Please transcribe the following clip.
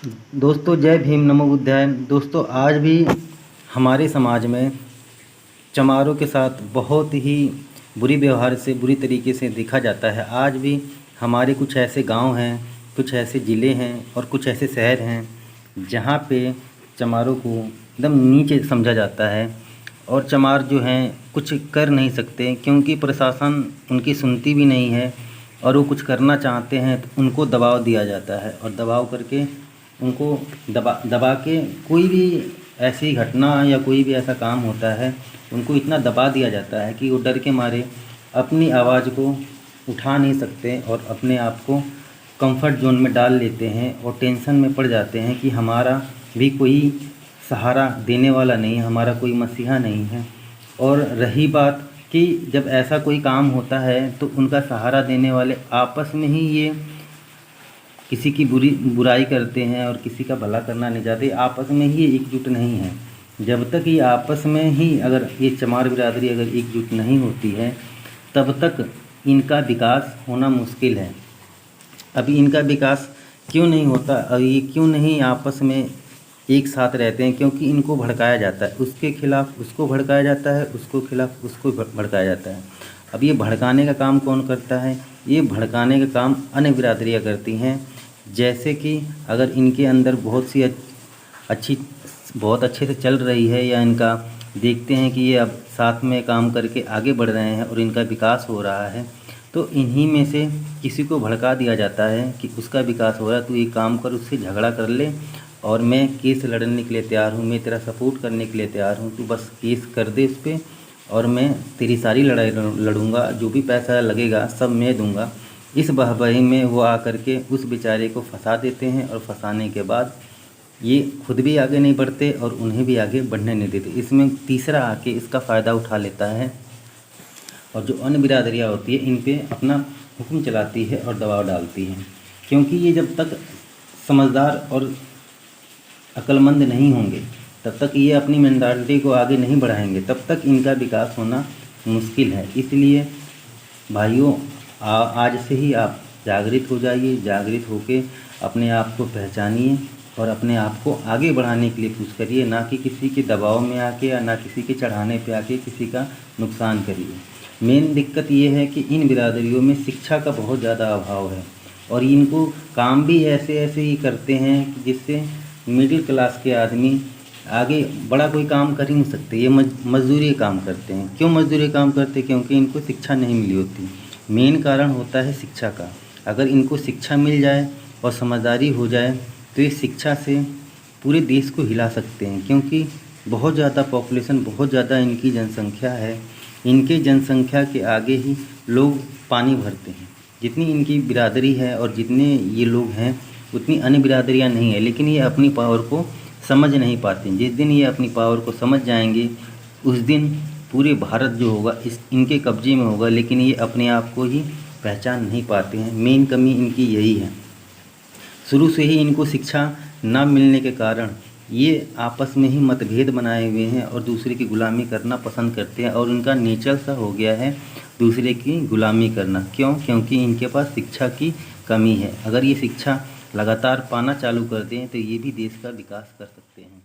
दोस्तों जय भीम नमो बुद्धाय। दोस्तों आज भी हमारे समाज में चमारों के साथ बहुत ही बुरी व्यवहार से बुरी तरीके से देखा जाता है। आज भी हमारे कुछ ऐसे गांव हैं, कुछ ऐसे ज़िले हैं और कुछ ऐसे शहर हैं जहां पे चमारों को एकदम नीचे समझा जाता है और चमार जो हैं कुछ कर नहीं सकते क्योंकि प्रशासन उनकी सुनती भी नहीं है और वो कुछ करना चाहते हैं तो उनको दबाव दिया जाता है और दबाव करके उनको दबा दबा के कोई भी ऐसी घटना या कोई भी ऐसा काम होता है उनको इतना दबा दिया जाता है कि वो डर के मारे अपनी आवाज़ को उठा नहीं सकते और अपने आप को कंफर्ट जोन में डाल लेते हैं और टेंशन में पड़ जाते हैं कि हमारा भी कोई सहारा देने वाला नहीं है, हमारा कोई मसीहा नहीं है। और रही बात कि जब ऐसा कोई काम होता है तो उनका सहारा देने वाले आपस में ही ये किसी की बुराई करते हैं और किसी का भला करना नहीं चाहते, आपस में ही एकजुट नहीं है। जब तक ये आपस में ही अगर ये चमार बिरादरी अगर एकजुट नहीं होती है तब तक इनका विकास होना मुश्किल है। अभी इनका विकास क्यों नहीं होता, अब ये क्यों नहीं आपस में एक साथ रहते हैं? क्योंकि इनको भड़काया जाता है, उसके खिलाफ़ उसको भड़काया जाता है, उसको खिलाफ़ उसको भड़काया जाता है। अब ये भड़काने का काम कौन करता है? ये भड़काने का काम अन्य बिरादरियाँ करती हैं। जैसे कि अगर इनके अंदर बहुत अच्छे से चल रही है या इनका देखते हैं कि ये अब साथ में काम करके आगे बढ़ रहे हैं और इनका विकास हो रहा है तो इन्हीं में से किसी को भड़का दिया जाता है कि उसका विकास हो रहा है, तू ये काम कर, उससे झगड़ा कर ले और मैं केस लड़ने के लिए तैयार हूँ, मैं तेरा सपोर्ट करने के लिए तैयार हूँ, तू बस केस कर दे उस पर और मैं तेरी सारी लड़ाई लड़ूंगा, जो भी पैसा लगेगा सब मैं दूंगा। इस बहबही में वो आकर के उस बेचारे को फंसा देते हैं और फंसाने के बाद ये खुद भी आगे नहीं बढ़ते और उन्हें भी आगे बढ़ने नहीं देते। इसमें तीसरा आके इसका फ़ायदा उठा लेता है और जो अन्य बिरादरियाँ होती है इन पे अपना हुक्म चलाती है और दबाव डालती है, क्योंकि ये जब तक समझदार और अक्लमंद नहीं होंगे तब तक ये अपनी मेंटालिटी को आगे नहीं बढ़ाएंगे, तब तक इनका विकास होना मुश्किल है। इसलिए भाइयों आज से ही आप जागृत हो जाइए, जागृत होके अपने आप को पहचानिए और अपने आप को आगे बढ़ाने के लिए कुछ करिए, ना कि किसी के दबाव में आके या ना किसी के चढ़ाने पे आके किसी का नुकसान करिए। मेन दिक्कत ये है कि इन बिरादरियों में शिक्षा का बहुत ज़्यादा अभाव है और इनको काम भी ऐसे ऐसे ही करते हैं कि जिससे मिडिल क्लास के आदमी आगे बड़ा कोई काम कर ही नहीं सकते। ये मजदूरी काम करते हैं। क्यों मजदूरी काम करते हैं? क्योंकि इनको शिक्षा नहीं मिली होती। मेन कारण होता है शिक्षा का। अगर इनको शिक्षा मिल जाए और समझदारी हो जाए तो ये शिक्षा से पूरे देश को हिला सकते हैं, क्योंकि बहुत ज़्यादा पॉपुलेशन, बहुत ज़्यादा इनकी जनसंख्या है। इनके जनसंख्या के आगे ही लोग पानी भरते हैं। जितनी इनकी बिरादरी है और जितने ये लोग हैं उतनी अन्य बिरादरियाँ नहीं है, लेकिन ये अपनी पावर को समझ नहीं पाते। जिस दिन ये अपनी पावर को समझ जाएंगे उस दिन पूरे भारत जो होगा इस इनके कब्जे में होगा, लेकिन ये अपने आप को ही पहचान नहीं पाते हैं। मेन कमी इनकी यही है। शुरू से ही इनको शिक्षा ना मिलने के कारण ये आपस में ही मतभेद बनाए हुए हैं और दूसरे की गुलामी करना पसंद करते हैं और उनका नेचर सा हो गया है दूसरे की गुलामी करना। क्यों? क्योंकि इनके पास शिक्षा की कमी है। अगर ये शिक्षा लगातार पाना चालू कर दें तो ये भी देश का विकास कर सकते हैं।